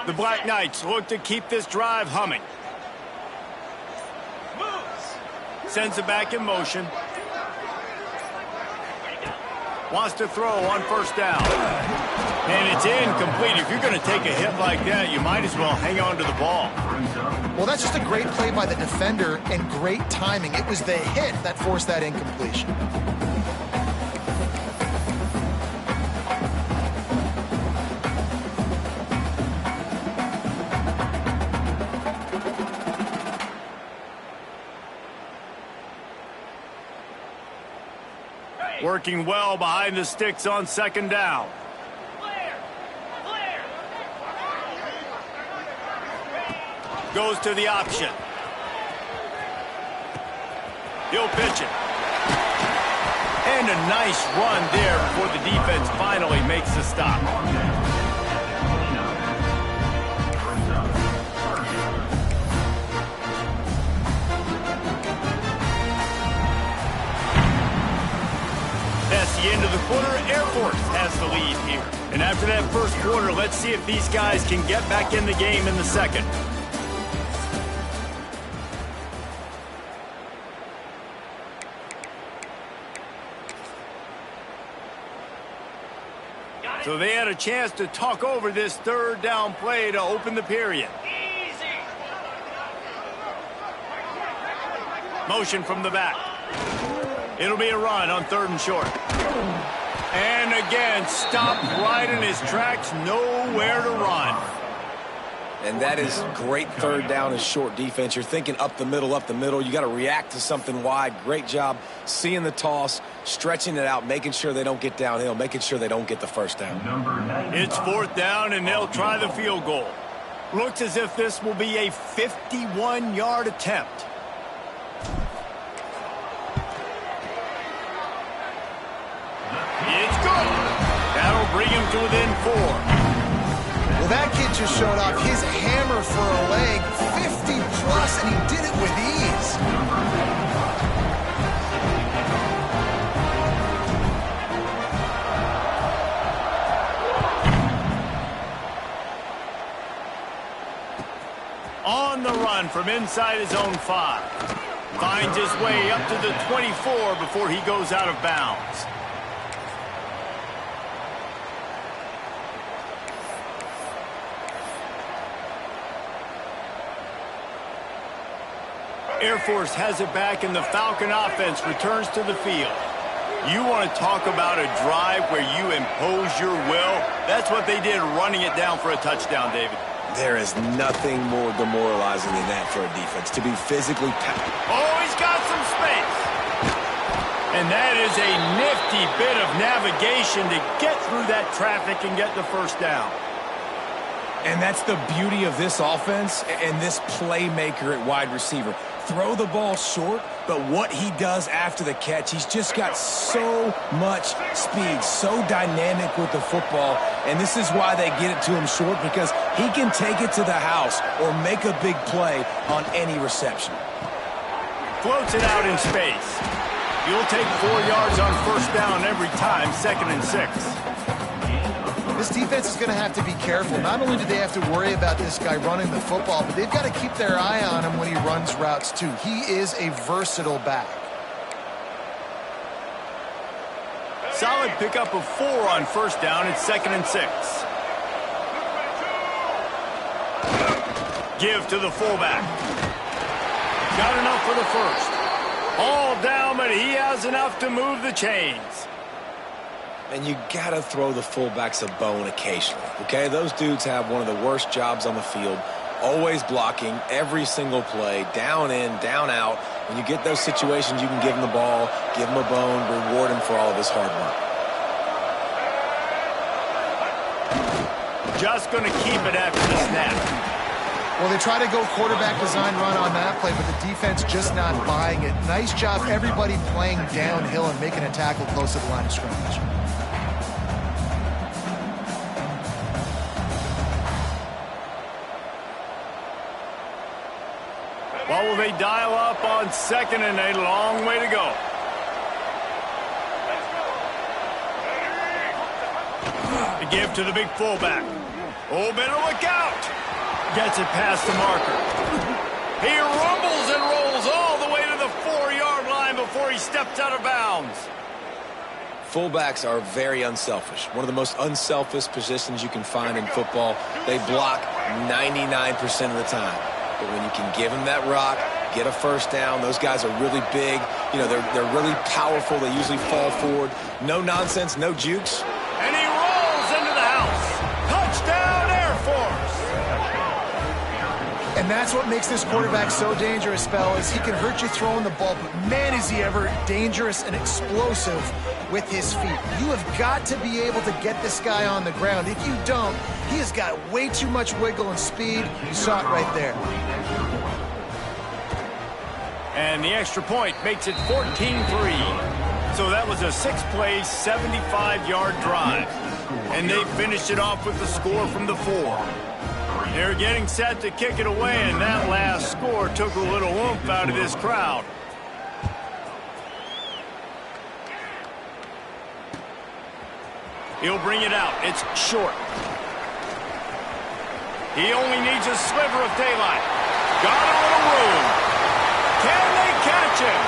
The Black Knights look to keep this drive humming. Sends it back in motion. Wants to throw on first down. And it's incomplete. If you're going to take a hit like that, you might as well hang on to the ball. Well, that's just a great play by the defender and great timing. It was the hit that forced that incompletion. Working well behind the sticks on second down. Goes to the option. He'll pitch it. And a nice run there before the defense finally makes the stop. That's the end of the quarter. Air Force has the lead here. And after that first quarter, let's see if these guys can get back in the game in the second. So they had a chance to talk over this third down play to open the period. Motion from the back. It'll be a run on third and short. And again, stopped right in his tracks, nowhere to run. And that is great third down and short defense. You're thinking up the middle. You got to react to something wide. Great job seeing the toss, stretching it out, making sure they don't get downhill, making sure they don't get the first down. It's fourth down, and they'll try the field goal. Looks as if this will be a 51-yard attempt. It's good. That'll bring him to within 4. Well, that kid just showed off his hammer for a leg, 50-plus, and he did it with ease. On the run from inside his own 5. Finds his way up to the 24 before he goes out of bounds. Air Force has it back, and the Falcon offense returns to the field. You want to talk about a drive where you impose your will? That's what they did, running it down for a touchdown, David. There is nothing more demoralizing than that for a defense, to be physically packed. Oh, he's got some space. And that is a nifty bit of navigation to get through that traffic and get the first down. And that's the beauty of this offense and this playmaker at wide receiver. Throw the ball short, but what he does after the catch, he's just got so much speed, so dynamic with the football, and this is why they get it to him short, because he can take it to the house or make a big play on any reception. Floats it out in space. You'll take 4 yards on first down every time, 2nd and 6. This defense is going to have to be careful. Not only do they have to worry about this guy running the football, but they've got to keep their eye on him when he runs routes, too. He is a versatile back. Solid pickup of 4 on first down. It's 2nd and 6. Give to the fullback. Got enough for the first. All down, but he has enough to move the chains. And you got to throw the fullbacks a bone occasionally, okay? Those dudes have one of the worst jobs on the field, always blocking every single play, down in, down out. When you get those situations, you can give him the ball, give him a bone, reward him for all of his hard work. Just going to keep it after the snap. Well, they try to go quarterback design run on that play, but the defense just not buying it. Nice job, everybody playing downhill and making a tackle close to the line of scrimmage. Well, will they dial up on 2nd and a long way to go? The give to the big fullback. Oh, better look out. Gets it past the marker. He rumbles and rolls all the way to the 4-yard line before he steps out of bounds. Fullbacks are very unselfish. One of the most unselfish positions you can find in football. They block 99% of the time. But when you can give them that rock, get a first down, those guys are really big. You know, they're really powerful. They usually fall forward. No nonsense, no jukes. And he rolls into the house. Touchdown, Air Force. And that's what makes this quarterback so dangerous, fellas. He can hurt you throwing the ball, but man, is he ever dangerous and explosive with his feet. You have got to be able to get this guy on the ground. If you don't, he has got way too much wiggle and speed. You saw it right there. And the extra point makes it 14-3. So that was a 6-play, 75-yard drive. And they finished it off with the score from the 4. They're getting set to kick it away, and that last score took a little oomph out of this crowd. He'll bring it out. It's short. He only needs a sliver of daylight. Got a little room. Can they catch him?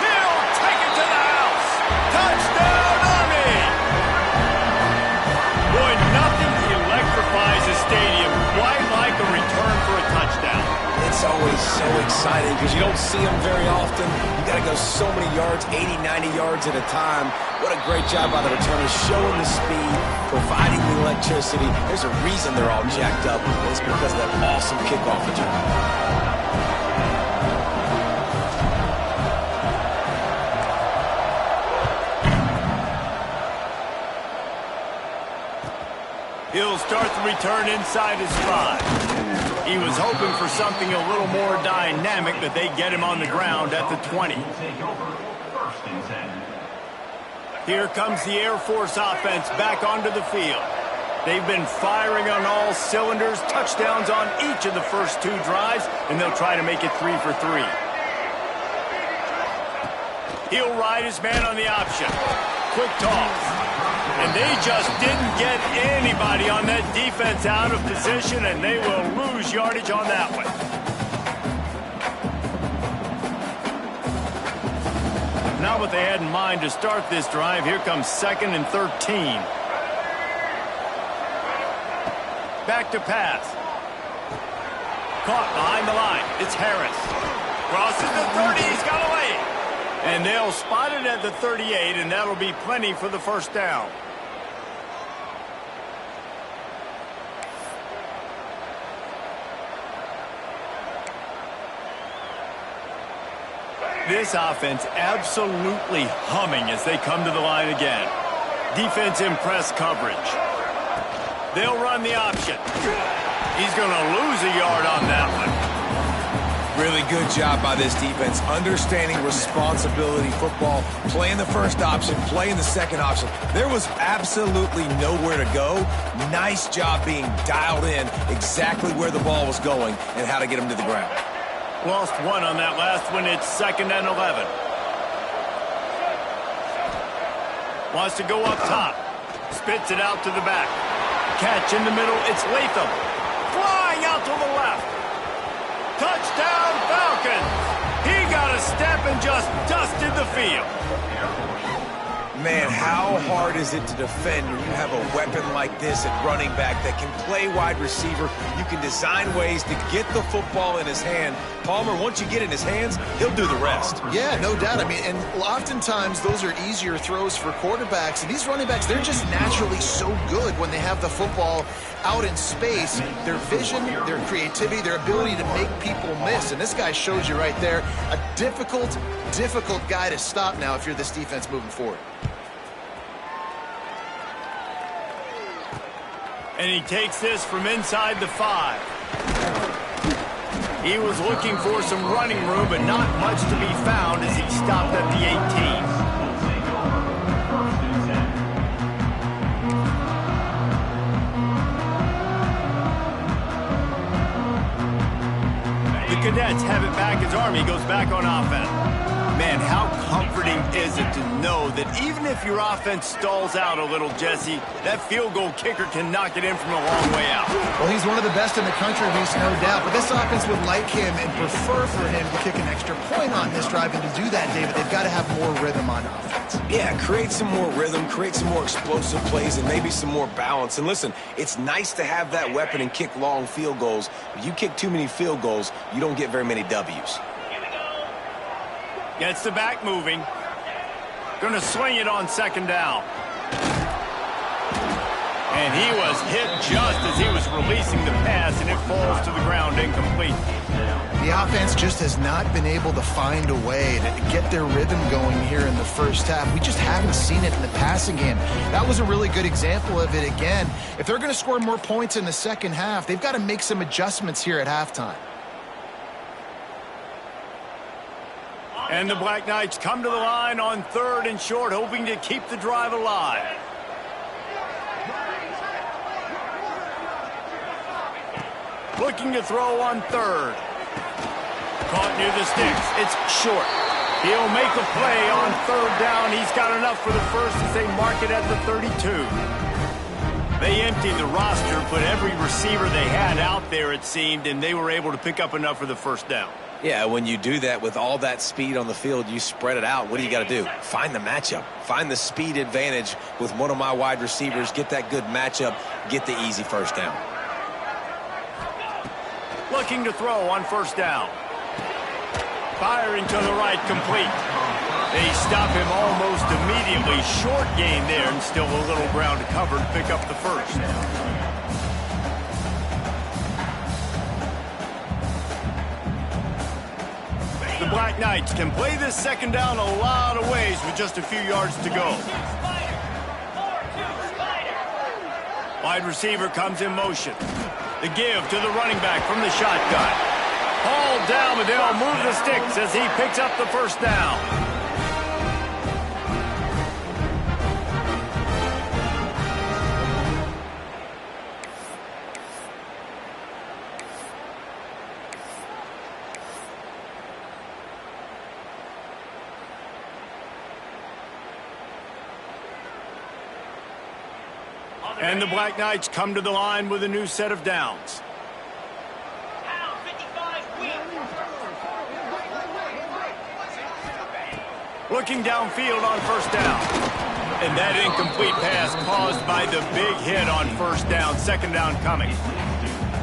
He'll take it to the house. Touchdown, Army! Boy, nothing electrifies a stadium quite like a return for a touchdown. It's always so exciting because you don't see them very often. You got to go so many yards, 80, 90 yards at a time. What a great job by the returners, showing the speed, providing the electricity. There's a reason they're all jacked up. It's because of that awesome kickoff return. He'll start the return inside his 5. He was hoping for something a little more dynamic, but they get him on the ground at the 20. Here comes the Air Force offense back onto the field. They've been firing on all cylinders, touchdowns on each of the first 2 drives, and they'll try to make it 3 for 3. He'll ride his man on the option. Quick toss. And they just didn't get anybody on that defense out of position, and they will lose yardage on that one. Not what they had in mind to start this drive. Here comes 2nd and 13. Back to pass. Caught behind the line. It's Harris. Crosses the 30. He's got away. And they'll spot it at the 38, and that'll be plenty for the first down. This offense absolutely humming as they come to the line again. Defense in press coverage. They'll run the option. He's going to lose a yard on that one. Really good job by this defense, understanding responsibility football, playing the first option, playing the second option. There was absolutely nowhere to go. Nice job being dialed in exactly where the ball was going and how to get him to the ground. Lost 1 on that last one. It's 2nd and 11. Wants to go up top. Spits it out to the back. Catch in the middle. It's Latham. Flying out to the left. Touchdown, Falcons! He got a step and just dusted the field. Man, how hard is it to defend when you have a weapon like this at running back that can play wide receiver? You can design ways to get the football in his hand. Palmer, once you get it in his hands, he'll do the rest. Yeah, no doubt. I mean, and oftentimes those are easier throws for quarterbacks. And these running backs, they're just naturally so good when they have the football out in space. Their vision, their creativity, their ability to make people miss. And this guy shows you right there, a difficult guy to stop now if you're this defense moving forward. And he takes this from inside the 5. He was looking for some running room, but not much to be found as he stopped at the 18. The Cadets have it back as Army goes back on offense. Man, how comforting is it to know that even if your offense stalls out a little, Jesse, that field goal kicker can knock it in from a long way out. Well, he's one of the best in the country, Reese, no doubt. But this offense would like him and prefer for him to kick an extra point on this drive. And to do that, David, they've got to have more rhythm on offense. Yeah, create some more rhythm, create some more explosive plays, and maybe some more balance. And listen, it's nice to have that weapon and kick long field goals. If you kick too many field goals, you don't get very many W's. Gets the back moving. Going to swing it on second down. And he was hit just as he was releasing the pass, and it falls to the ground incomplete. The offense just has not been able to find a way to get their rhythm going here in the first half. We just haven't seen it in the passing game. That was a really good example of it again. If they're going to score more points in the second half, they've got to make some adjustments here at halftime. And the Black Knights come to the line on 3rd and short, hoping to keep the drive alive. Looking to throw on 3rd. Caught near the sticks. It's short. He'll make a play on 3rd down. He's got enough for the first as they mark it at the 32. They emptied the roster, put every receiver they had out there, it seemed, and they were able to pick up enough for the first down. Yeah, when you do that with all that speed on the field, you spread it out. What do you got to do? Find the matchup. Find the speed advantage with one of my wide receivers. Get that good matchup. Get the easy first down. Looking to throw on 1st down. Firing to the right, complete. They stop him almost immediately. Short gain there, and still a little ground to cover to pick up the first. The Black Knights can play this second down a lot of ways with just a few yards to go. Wide receiver comes in motion. The give to the running back from the shotgun. Hauled down, but they'll move the sticks as he picks up the first down. And the Black Knights come to the line with a new set of downs. Looking downfield on 1st down. And that incomplete pass caused by the big hit on 1st down. 2nd down coming.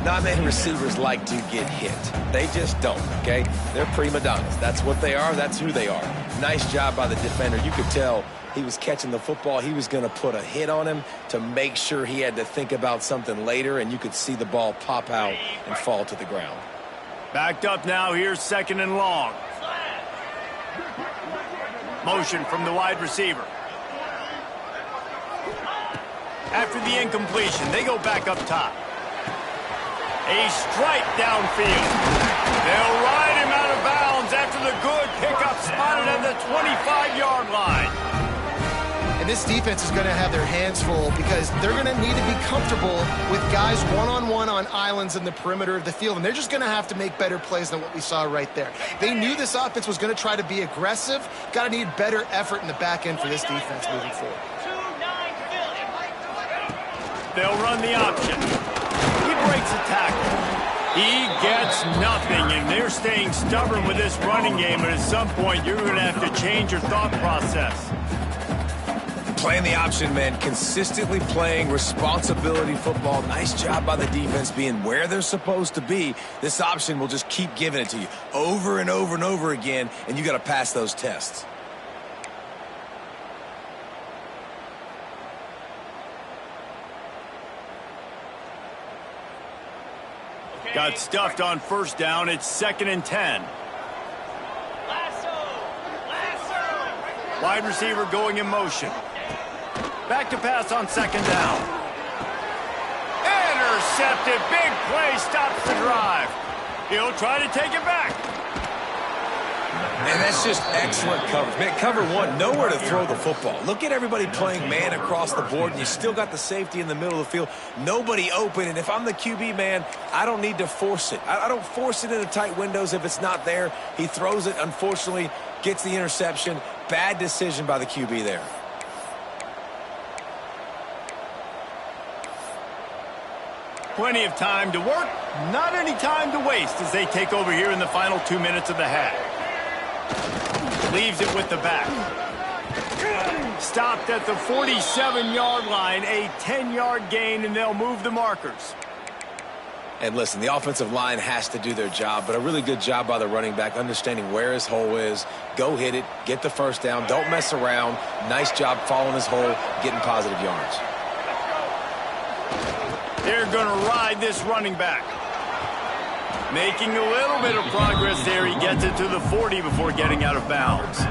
Not many receivers like to get hit. They just don't, okay? They're prima donnas. That's what they are. That's who they are. Nice job by the defender. You could tell he was catching the football. He was going to put a hit on him to make sure he had to think about something later, and you could see the ball pop out and fall to the ground. Backed up now. Here's 2nd and long. Motion from the wide receiver. After the incompletion, they go back up top. A strike downfield. They'll ride him out of bounds after the good pickup spotted at the 25-yard line. And this defense is going to have their hands full because they're going to need to be comfortable with guys one-on-one on islands in the perimeter of the field. And they're just going to have to make better plays than what we saw right there. They knew this offense was going to try to be aggressive. Got to need better effort in the back end for this defense moving forward. They'll run the option. He breaks a tackle. He gets nothing, and they're staying stubborn with this running game. But at some point, you're going to have to change your thought process. Playing the option, man. Consistently playing responsibility football. Nice job by the defense being where they're supposed to be. This option will just keep giving it to you over and over and over again, and you got to pass those tests. Got stuffed on 1st down. It's 2nd and 10. Wide receiver going in motion. Back to pass on 2nd down. Intercepted. Big play stops the drive. He'll try to take it back. And that's just excellent coverage. Man, cover one, nowhere to throw the football. Look at everybody playing man across the board, and you still got the safety in the middle of the field. Nobody open, and if I'm the QB, man, I don't need to force it. I don't force it into tight windows if it's not there. He throws it, unfortunately, gets the interception. Bad decision by the QB there. Plenty of time to work, not any time to waste as they take over here in the final 2 minutes of the half. Leaves it with the back. Stopped at the 47-yard line, a 10-yard gain, and they'll move the markers. And listen, the offensive line has to do their job, but a really good job by the running back, understanding where his hole is. Go hit it, get the first down, don't mess around. Nice job following his hole, getting positive yards. They're going to ride this running back. Making a little bit of progress there. He gets it to the 40 before getting out of bounds.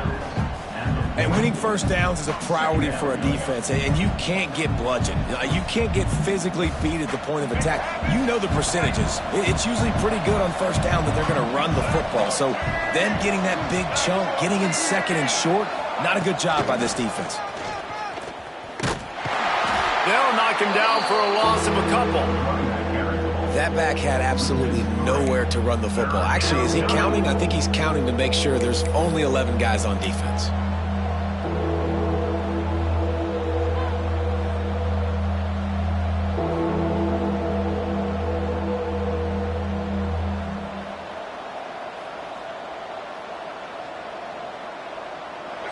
And winning first downs is a priority for a defense, and you can't get bludgeoned. You can't get physically beat at the point of attack. You know the percentages. It's usually pretty good on first down that they're going to run the football. So then getting that big chunk, getting in second and short, not a good job by this defense. They'll knock him down for a loss of a couple. That back had absolutely nowhere to run the football. Actually, is he counting? I think he's counting to make sure there's only 11 guys on defense.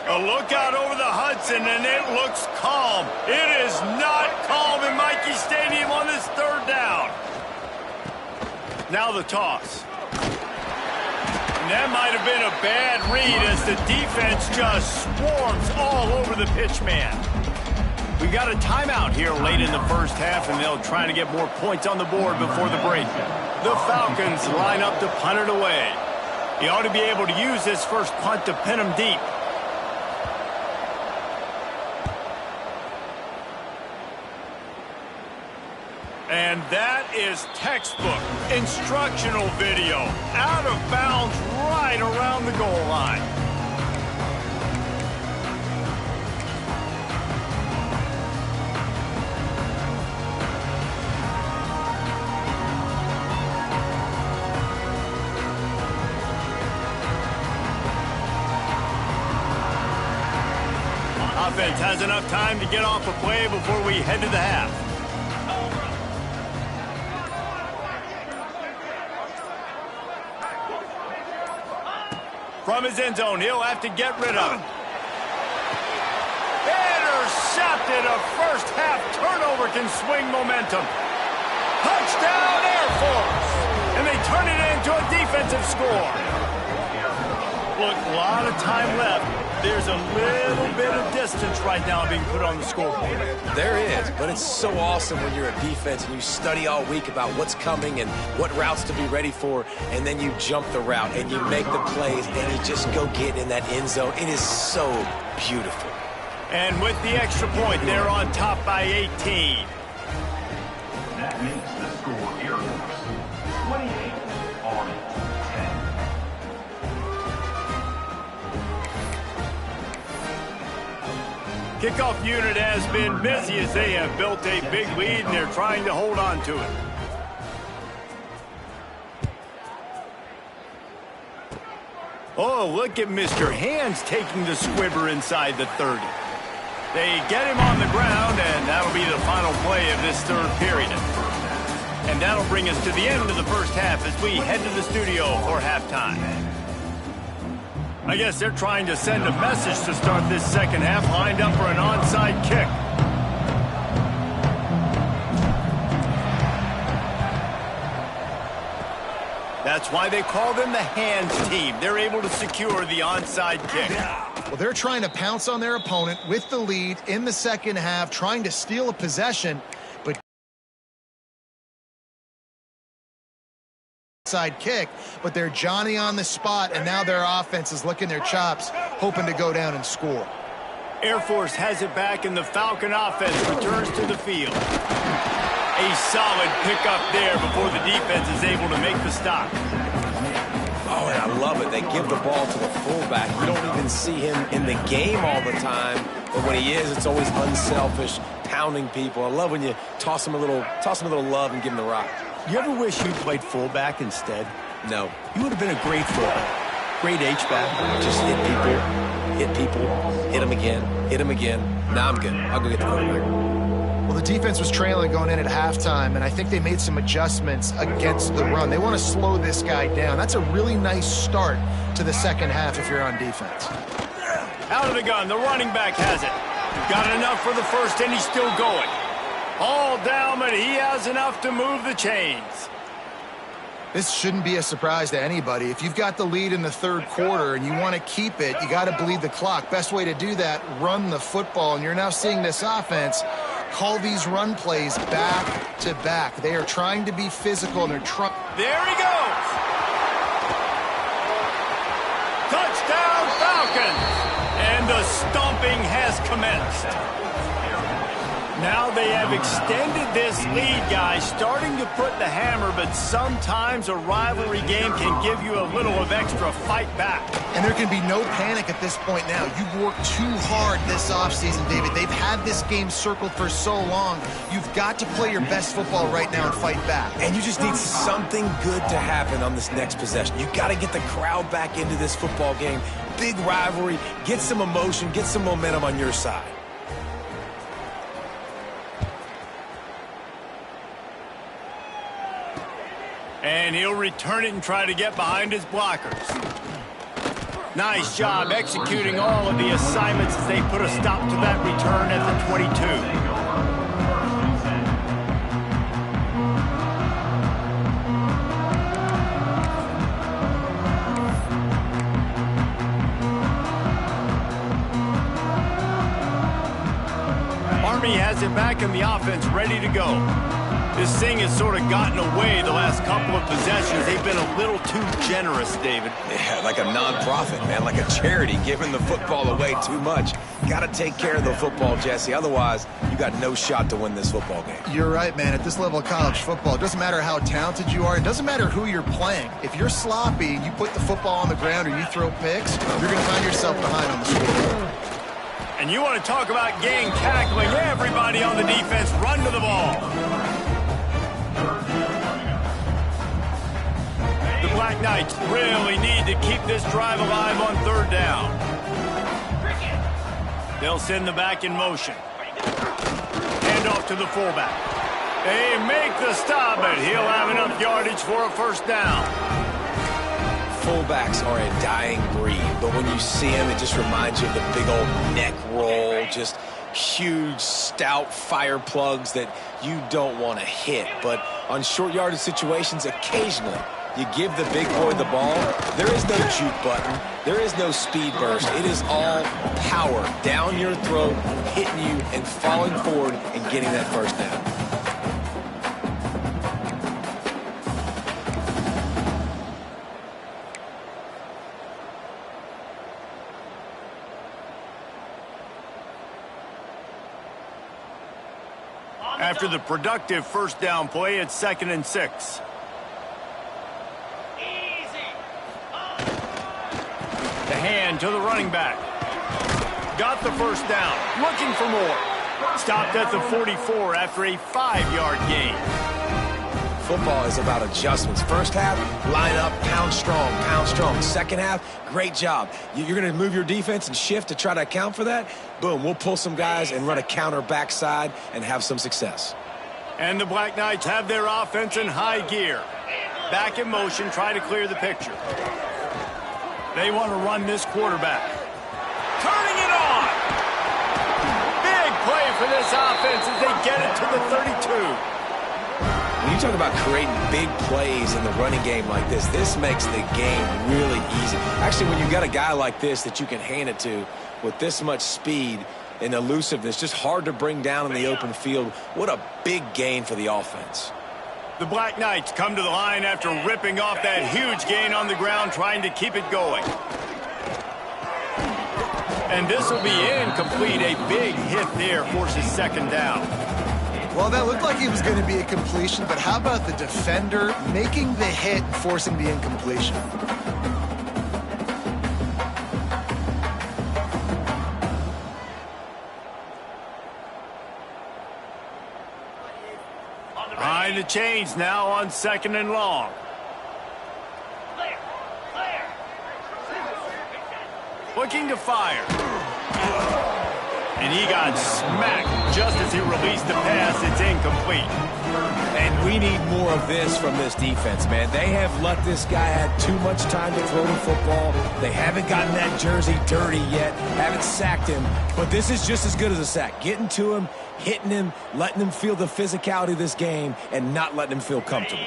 A look out over the Hudson, and it looks calm. It is not calm in Michie Stadium on this third down. Now the toss. And that might have been a bad read as the defense just swarms all over the pitch man. We got a timeout here late in the first half, and they'll try to get more points on the board before the break. The Falcons line up to punt it away. He ought to be able to use this first punt to pin him deep. And that is textbook instructional video. Out of bounds right around the goal line. Offense has enough time to get off a play before we head to the half. From his end zone, he'll have to get rid of it. Intercepted. A first half turnover can swing momentum. Touchdown Air Force. And they turn it into a defensive score. Look, a lot of time left. There's a little bit of distance right now being put on the scoreboard. There is, but it's so awesome when you're a defense and you study all week about what's coming and what routes to be ready for, and then you jump the route and you make the plays and you just go get in that end zone. It is so beautiful. And with the extra point, they're on top by 18. That makes the score Air Force 28 on 10. Kickoff unit has been busy as they have built a big lead and they're trying to hold on to it. Oh, look at Mr. Hands taking the squibber inside the 30. They get him on the ground, and that'll be the final play of this third period. And that'll bring us to the end of the first half as we head to the studio for halftime. I guess they're trying to send a message to start this second half, lined up for an onside kick. That's why they call them the hands team. They're able to secure the onside kick. Well, they're trying to pounce on their opponent with the lead in the second half, trying to steal a possession, but onside kick, but they're Johnny on the spot, and now their offense is licking their chops, hoping to go down and score. Air Force has it back, and the Falcon offense returns to the field. A solid pickup there before the defense is able to make the stop. Oh, and I love it. They give the ball to the fullback. You don't even see him in the game all the time, but when he is, it's always unselfish, pounding people. I love when you toss him a little love and give him the rock. You ever wish you played fullback instead? No. You would have been a great fullback. Great H-back. Just hit them again. Now I'm good. I'll go get the quarterback. Well, the defense was trailing going in at halftime, and I think they made some adjustments against the run. They want to slow this guy down. That's a really nice start to the second half if you're on defense. Out of the gun, the running back has it. Got enough for the first, and he's still going. All down, but he has enough to move the chains. This shouldn't be a surprise to anybody. If you've got the lead in the third quarter and you want to keep it, you got to bleed the clock. Best way to do that, run the football. And you're now seeing this offense call these run plays back to back. They are trying to be physical, and they're trying. There he goes. Touchdown, Falcons. And the stomping has commenced. Now they have extended this lead, guys, starting to put the hammer, but sometimes a rivalry game can give you a little of extra fight back. And there can be no panic at this point now. You've worked too hard this offseason, David. They've had this game circled for so long. You've got to play your best football right now and fight back. And you just need something good to happen on this next possession. You got to get the crowd back into this football game. Big rivalry, get some emotion, get some momentum on your side. And he'll return it and try to get behind his blockers. Nice job executing all of the assignments as they put a stop to that return at the 22. Army has it back in the offense, ready to go. This thing has sort of gotten away the last couple of possessions. They've been a little too generous, David. Yeah, like a non-profit, man, like a charity, giving the football away too much. Got to take care of the football, Jesse. Otherwise, you got no shot to win this football game. You're right, man. At this level of college football, it doesn't matter how talented you are. It doesn't matter who you're playing. If you're sloppy and you put the football on the ground or you throw picks, you're going to find yourself behind on the scoreboard. And you want to talk about gang tackling. Everybody on the defense run to the ball. The Black Knights really need to keep this drive alive on third down. They'll send the back in motion. Hand off to the fullback. They make the stop, but he'll have enough yardage for a first down. Fullbacks are a dying breed, but when you see them, it just reminds you of the big old neck roll, just huge, stout fire plugs that you don't want to hit. But on short yardage situations, occasionally, you give the big boy the ball. There is no juke button. There is no speed burst. It is all power down your throat, hitting you and falling forward and getting that first down. After the productive first down play, it's 2nd and 6. The hand to the running back. Got the first down. Looking for more. Stopped at the 44 after a 5-yard gain. Football is about adjustments. First half, line up, pound strong, pound strong. Second half, great job. You're going to move your defense and shift to try to account for that. Boom, we'll pull some guys and run a counter backside and have some success. And the Black Knights have their offense in high gear. Back in motion, try to clear the picture. They want to run this quarterback. Turning it on! Big play for this offense as they get it to the 32. When you talk about creating big plays in the running game like this makes the game really easy. Actually, when you got a guy like this that you can hand it to with this much speed and elusiveness, just hard to bring down in the open field, what a big gain for the offense. The Black Knights come to the line after ripping off that huge gain on the ground, trying to keep it going. And this will be incomplete. A big hit there forces 2nd down. Well, that looked like it was going to be a completion, but how about the defender making the hit and forcing the incompletion? Behind the chains now on 2nd and long. Looking to fire. And he got smacked just as he released the pass. It's incomplete. And we need more of this from this defense, man. They have let this guy have too much time to throw the football. They haven't gotten that jersey dirty yet, haven't sacked him. But this is just as good as a sack. Getting to him, hitting him, letting him feel the physicality of this game, and not letting him feel comfortable.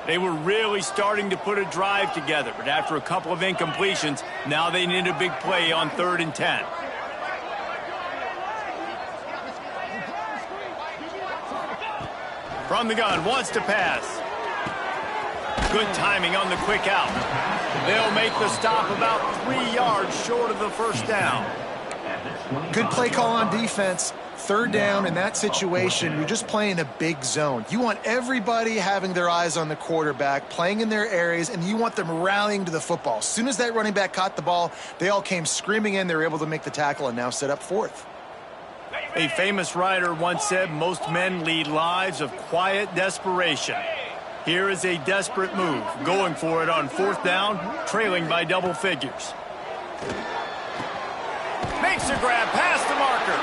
They were really starting to put a drive together, but after a couple of incompletions, now they need a big play on 3rd and 10. From the gun, wants to pass. Good timing on the quick out. They'll make the stop about 3 yards short of the first down. Good play call on defense. 3rd down in that situation, you're just playing a big zone. You want everybody having their eyes on the quarterback, playing in their areas, and you want them rallying to the football. As soon as that running back caught the ball, they all came screaming in. They were able to make the tackle and now set up 4th. A famous writer once said, most men lead lives of quiet desperation. Here is a desperate move, going for it on 4th down, trailing by double figures. Makes a grab past the marker.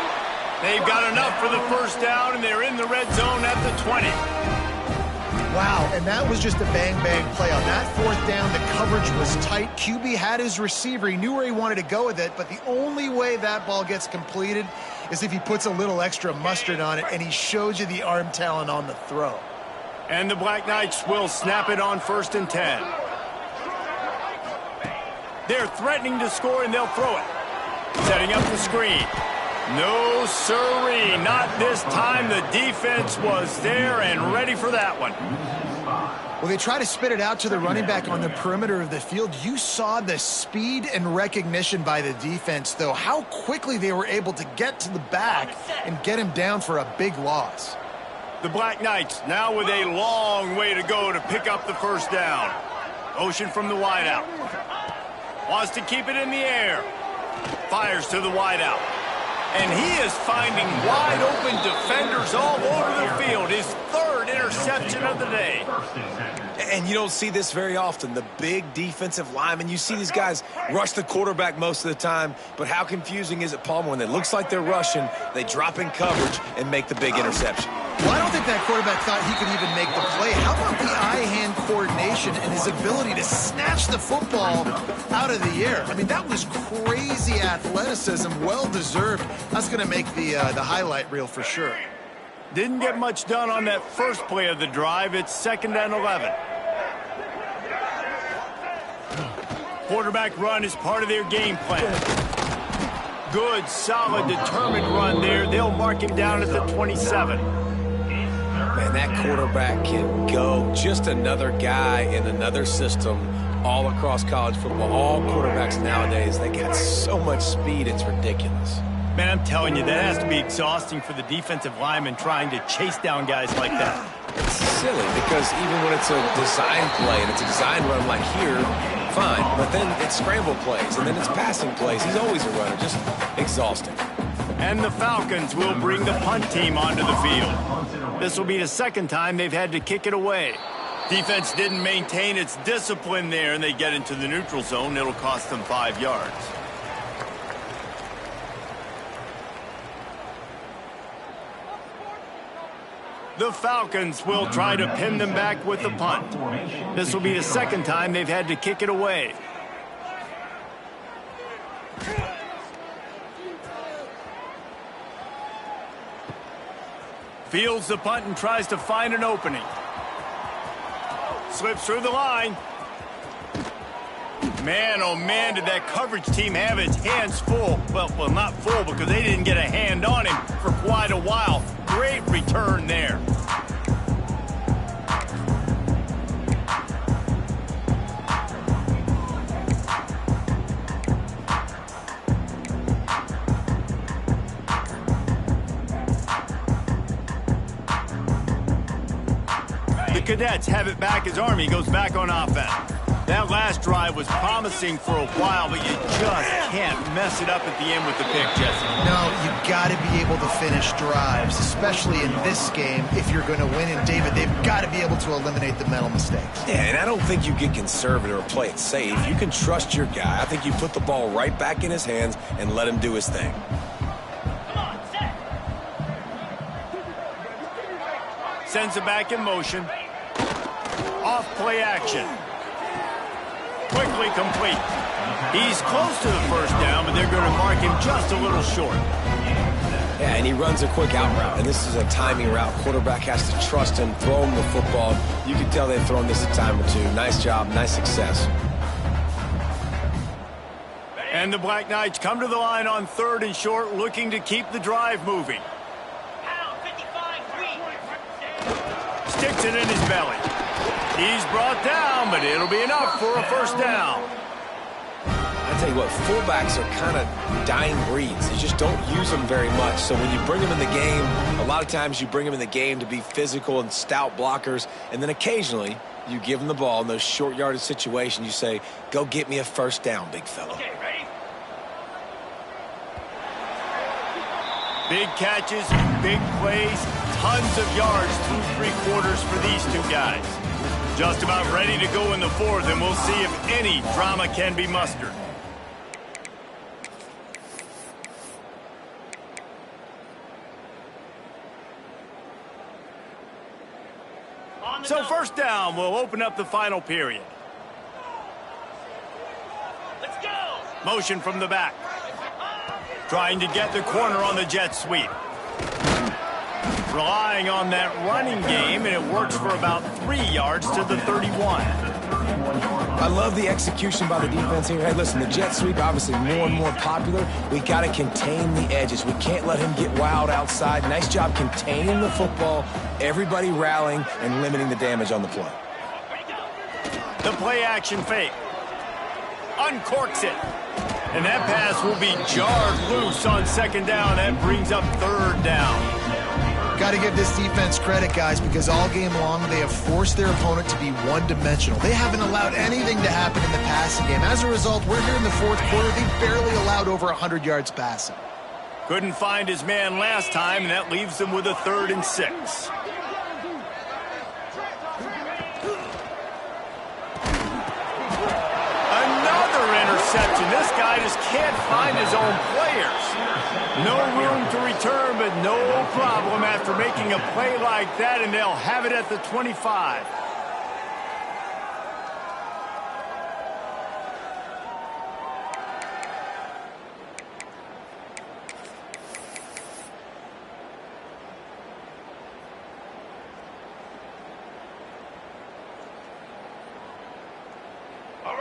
They've got enough for the first down, and they're in the red zone at the 20. Wow, and that was just a bang-bang play. On that 4th down, the coverage was tight. QB had his receiver. He knew where he wanted to go with it, but the only way that ball gets completed is if he puts a little extra mustard on it, and he shows you the arm talent on the throw. And the Black Knights will snap it on 1st and 10. They're threatening to score, and they'll throw it. Setting up the screen. No, sirree, not this time. The defense was there and ready for that one. Well, they try to spit it out to the running back on the perimeter of the field. You saw the speed and recognition by the defense, though, how quickly they were able to get to the back and get him down for a big loss. The Black Knights now with a long way to go to pick up the first down. Motion from the wideout. Wants to keep it in the air. Fires to the wideout. And he is finding wide-open defenders all over the field. His 3rd interception of the day. And you don't see this very often. The big defensive linemen, you see these guys rush the quarterback most of the time, but how confusing is it, Palmer, when it looks like they're rushing, they drop in coverage and make the big interception? Well, I don't think that quarterback thought he could even make the play. How about the eye-hand coordination and his ability to snatch the football out of the air? I mean, that was crazy athleticism, well-deserved. That's going to make the highlight reel for sure. Didn't get much done on that first play of the drive. It's 2nd and 11. Quarterback run is part of their game plan. Good, solid, determined run there. They'll mark him down at the 27. Man, that quarterback can go. Just another guy in another system all across college football. All quarterbacks nowadays, they got so much speed, it's ridiculous. Man, I'm telling you, that has to be exhausting for the defensive lineman trying to chase down guys like that. It's silly because even when it's a design play and it's a design run like here, fine. But then it's scramble plays and then it's passing plays. He's always a runner, just exhausting. And the Falcons will bring the punt team onto the field. This will be the 2nd time they've had to kick it away. Defense didn't maintain its discipline there, and they get into the neutral zone. It'll cost them 5 yards. The Falcons will try to pin them back with the punt. This will be the 2nd time they've had to kick it away. Fields the punt and tries to find an opening. Slips through the line. Man, oh man, did that coverage team have its hands full. Well, not full because they didn't get a hand on him for quite a while. Great return there. The Cadets have it back as Army goes back on offense. That last drive was promising for a while, but you just can't mess it up at the end with the pick, Jesse. No, you've got to be able to finish drives, especially in this game if you're going to win. And, David, they've got to be able to eliminate the mental mistakes. Yeah, and I don't think you get conservative or play it safe. You can trust your guy. I think you put the ball right back in his hands and let him do his thing. Sends it back in motion. Off play action. Quickly complete. He's close to the first down, but they're going to mark him just a little short. Yeah, and he runs a quick out route, and this is a timing route. Quarterback has to trust him, throw him the football. You can tell they've thrown this a time or two. Nice job, nice success. And the Black Knights come to the line on 3rd and short, looking to keep the drive moving. Sticks it in his belly. He's brought down, but it'll be enough for a first down. I tell you what, fullbacks are kind of dying breeds. You just don't use them very much. So when you bring them in the game, a lot of times you bring them in the game to be physical and stout blockers, and then occasionally you give them the ball in those short yardage situations. You say, go get me a first down, big fella. Okay, ready? Big catches, big plays, tons of yards through 3 quarters for these two guys. Just about ready to go in the 4th, and we'll see if any drama can be mustered. So first down will open up the final period. Let's go! Motion from the back. Trying to get the corner on the jet sweep. Relying on that running game, and it works for about 3 yards to the 31. I love the execution by the defense here. Hey, listen, the jet sweep obviously more and more popular. We got to contain the edges. We can't let him get wild outside. Nice job containing the football, everybody rallying and limiting the damage on the play. The play action fake. Uncorks it. And that pass will be jarred loose on 2nd down. That brings up 3rd down. Got to give this defense credit, guys, because all game long they have forced their opponent to be one-dimensional. They haven't allowed anything to happen in the passing game. As a result, we're here in the 4th quarter. They barely allowed over 100 yards passing. Couldn't find his man last time, and that leaves them with a 3rd and 6. Another interception. This guy just can't find his own players. No room to return, but no problem after making a play like that, and they'll have it at the 25.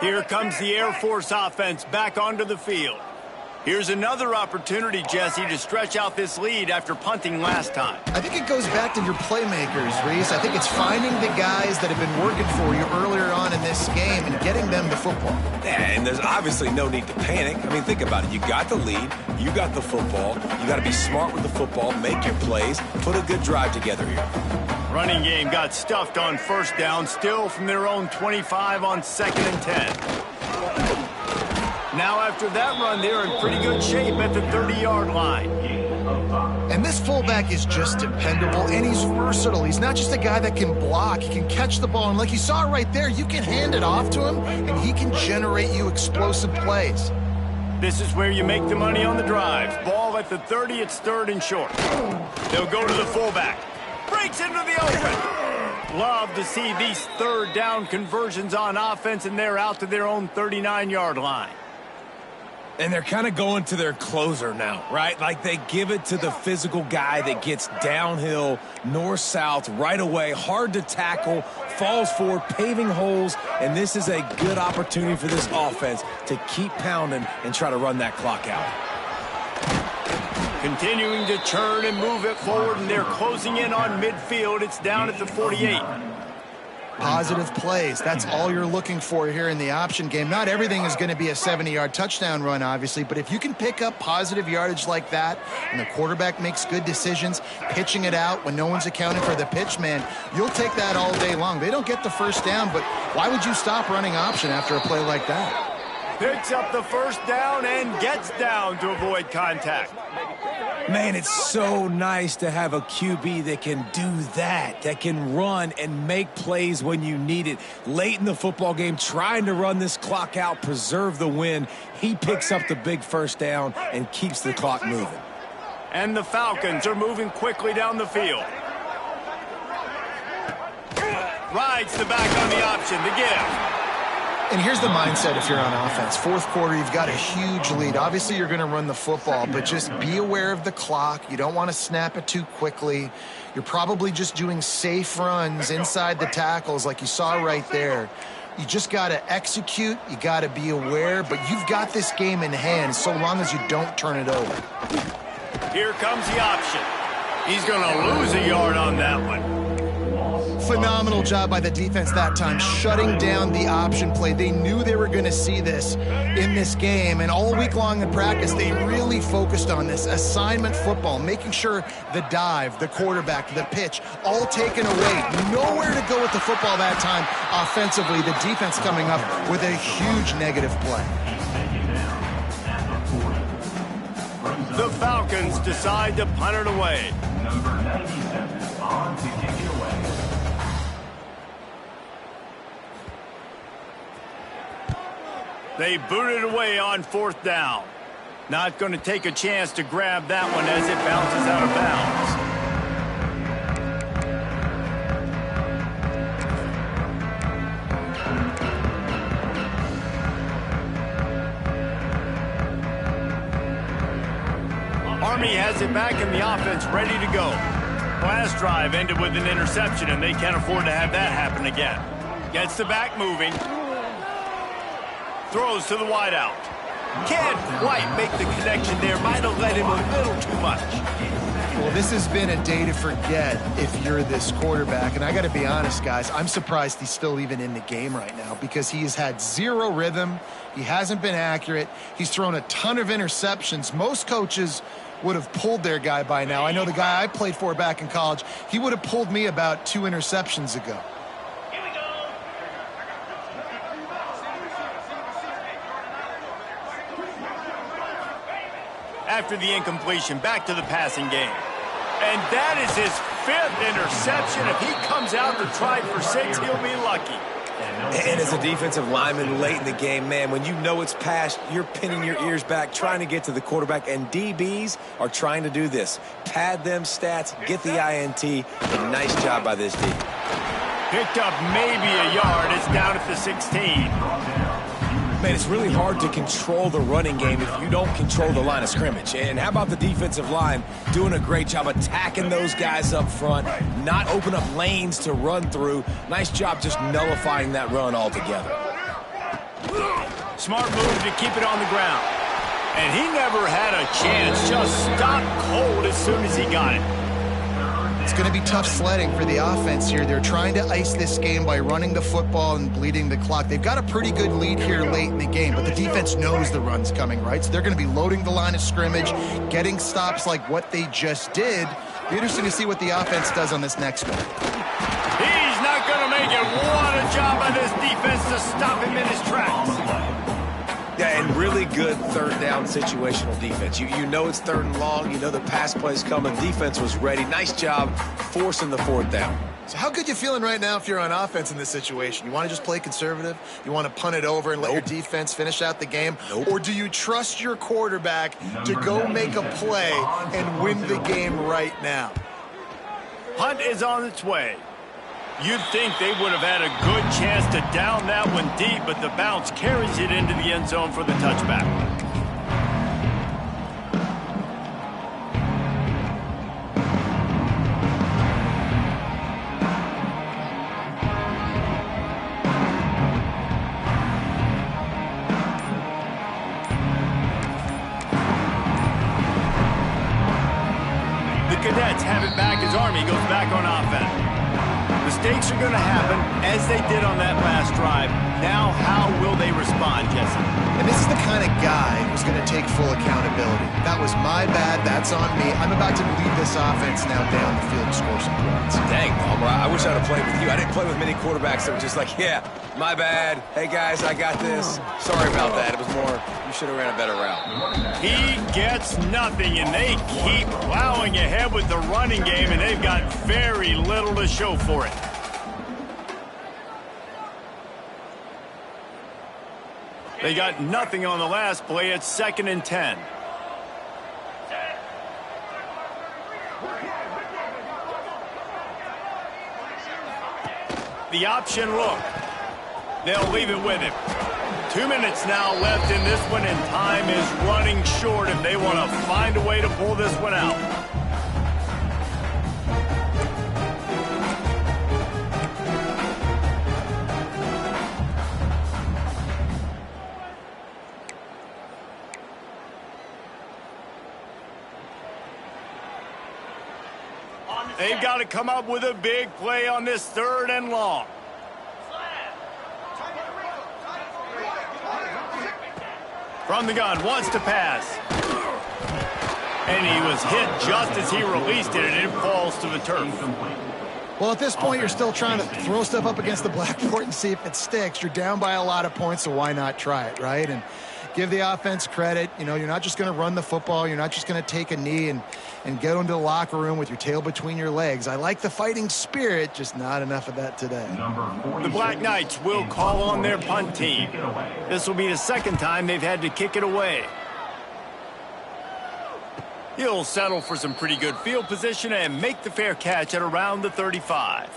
Here comes the Air Force offense back onto the field. Here's another opportunity, Jesse, to stretch out this lead after punting last time. I think it goes back to your playmakers, Reese. I think it's finding the guys that have been working for you earlier on in this game and getting them the football. Yeah, and there's obviously no need to panic. I mean, think about it. You got the lead. You got the football. You got to be smart with the football, make your plays, put a good drive together here. Running game got stuffed on 1st down, still from their own 25 on 2nd and 10. Now after that run, they're in pretty good shape at the 30-yard line. And this fullback is just dependable, and he's versatile. He's not just a guy that can block. He can catch the ball, and like you saw right there, you can hand it off to him, and he can generate you explosive plays. This is where you make the money on the drives. Ball at the 30, it's 3rd and short. They'll go to the fullback. Breaks into the open. Love to see these 3rd down conversions on offense, and they're out to their own 39-yard line. And they're kind of going to their closer now, right? Like they give it to the physical guy that gets downhill, north-south, right away, hard to tackle, falls forward, paving holes, and this is a good opportunity for this offense to keep pounding and try to run that clock out. Continuing to turn and move it forward, and they're closing in on midfield. It's down at the 48. Positive plays. That's all you're looking for here in the option game. Not everything is going to be a 70-yard touchdown run, obviously, but if you can pick up positive yardage like that and the quarterback makes good decisions, pitching it out when no one's accounting for the pitch, man, you'll take that all day long. They don't get the first down, but why would you stop running option after a play like that? Picks up the first down and gets down to avoid contact. Man, it's so nice to have a QB that can do that can run and make plays when you need it. Late in the football game, trying to run this clock out, preserve the win. He picks up the big first down and keeps the clock moving. And the Falcons are moving quickly down the field. Rides the back on the option to give. And here's the mindset if you're on offense. Fourth quarter, you've got a huge lead. Obviously, you're going to run the football, but just be aware of the clock. You don't want to snap it too quickly. You're probably just doing safe runs inside the tackles like you saw right there. You just got to execute. You got to be aware, but you've got this game in hand so long as you don't turn it over. Here comes the option. He's going to lose a yard on that one. Phenomenal job by the defense that time, shutting down the option play. They knew they were going to see this in this game, and all week long in practice, they really focused on this assignment football, making sure the dive, the quarterback, the pitch, all taken away. Nowhere to go with the football that time offensively. The defense coming up with a huge negative play. The Falcons decide to punt it away. Number 97 on to kick it away. They boot it away on fourth down. Not going to take a chance to grab that one as it bounces out of bounds. Army has it back in the offense, ready to go. Last drive ended with an interception, and they can't afford to have that happen again. Gets the back moving. Throws to the wideout. Can't quite make the connection there. Might have led him a little too much. Well, this has been a day to forget if you're this quarterback. And I got to be honest, guys, I'm surprised he's still even in the game right now because he has had zero rhythm. He hasn't been accurate. He's thrown a ton of interceptions. Most coaches would have pulled their guy by now. I know the guy I played for back in college, he would have pulled me about 2 interceptions ago. After the incompletion, back to the passing game. And that is his 5th interception. If he comes out to try for 6, he'll be lucky. And as a defensive lineman late in the game, man, when you know it's past, you're pinning your ears back, trying to get to the quarterback, and DBs are trying to do this. Pad them stats, get the INT, and nice job by this D. Picked up maybe a yard. It's down at the 16. Man, it's really hard to control the running game if you don't control the line of scrimmage. And how about the defensive line doing a great job attacking those guys up front, not open up lanes to run through. Nice job just nullifying that run altogether. Smart move to keep it on the ground. And he never had a chance, just stopped cold as soon as he got it. It's going to be tough sledding for the offense here. They're trying to ice this game by running the football and bleeding the clock. They've got a pretty good lead here late in the game, but the defense knows the run's coming, right? So they're going to be loading the line of scrimmage, getting stops like what they just did. Be interesting to see what the offense does on this next one. He's not going to make it. What a job by this defense to stop him in his tracks. Yeah, and really good third down situational defense. You know it's 3rd and long. You know the pass play's coming. Defense was ready. Nice job forcing the 4th down. So how good you feeling right now if you're on offense in this situation? You want to just play conservative? You want to punt it over and let your defense finish out the game? Or do you trust your quarterback to go make a play and win the game right now? Punt is on its way. You'd think they would have had a good chance to down that one deep, but the bounce carries it into the end zone for the touchback. The Cadets have it back as Army goes back on offense. Mistakes are going to happen, as they did on that last drive. Now, how will they respond, Jesse? And this is the kind of guy who's going to take full accountability. That was my bad. That's on me. I'm about to lead this offense now down the field and score some points. Dang, Palmer, I wish I would have played with you. I didn't play with many quarterbacks that were just like, yeah, my bad. Hey, guys, I got this. Sorry about that. It was more, you should have ran a better route. He gets nothing, and they keep plowing ahead with the running game, and they've got very little to show for it. They got nothing on the last play. It's 2nd and 10. The option look. They'll leave it with him. 2 minutes now left in this one, and time is running short if they want to find a way to pull this one out. They've got to come up with a big play on this 3rd and long. From the gun, wants to pass. And he was hit just as he released it, and it falls to the turf. Well, at this point, you're still trying to throw stuff up against the blackboard and see if it sticks. You're down by a lot of points, so why not try it, right? And give the offense credit. You know, you're not just going to run the football. You're not just going to take a knee and go into the locker room with your tail between your legs. I like the fighting spirit, just not enough of that today. The Black Knights will call on their punt team. This will be the 2nd time they've had to kick it away. He'll settle for some pretty good field position and make the fair catch at around the 35.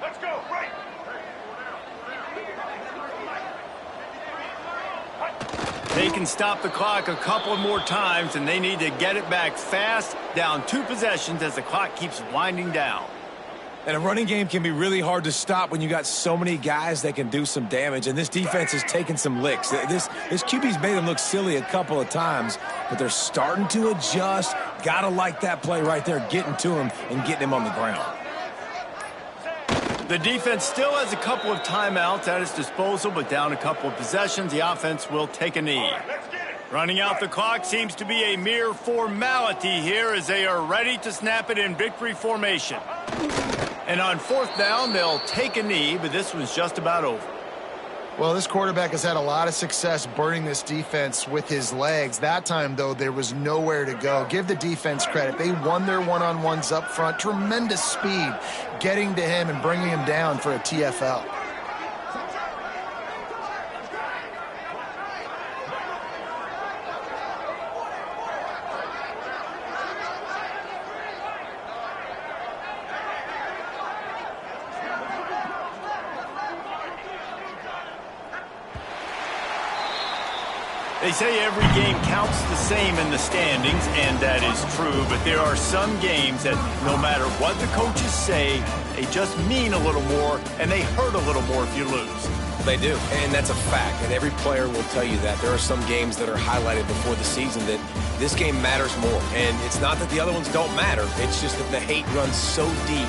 Let's go, right. They can stop the clock a couple more times, and they need to get it back fast, down 2 possessions as the clock keeps winding down. And a running game can be really hard to stop when you got so many guys that can do some damage. And this defense has taken some licks. This QB's made them look silly a couple of times, but they're starting to adjust. Gotta like that play right there, getting to him and getting him on the ground. The defense still has a couple of timeouts at its disposal, but down a couple of possessions, the offense will take a knee. Running out the clock seems to be a mere formality here as they are ready to snap it in victory formation. And on 4th down, they'll take a knee, but this one's just about over. Well, this quarterback has had a lot of success burning this defense with his legs. That time, though, there was nowhere to go. Give the defense credit. They won their one-on-ones up front. Tremendous speed getting to him and bringing him down for a TFL. They say every game counts the same in the standings, and that is true, but there are some games that no matter what the coaches say, they just mean a little more, and they hurt a little more if you lose. They do, and that's a fact, and every player will tell you that. There are some games that are highlighted before the season that this game matters more, and it's not that the other ones don't matter. It's just that the hate runs so deep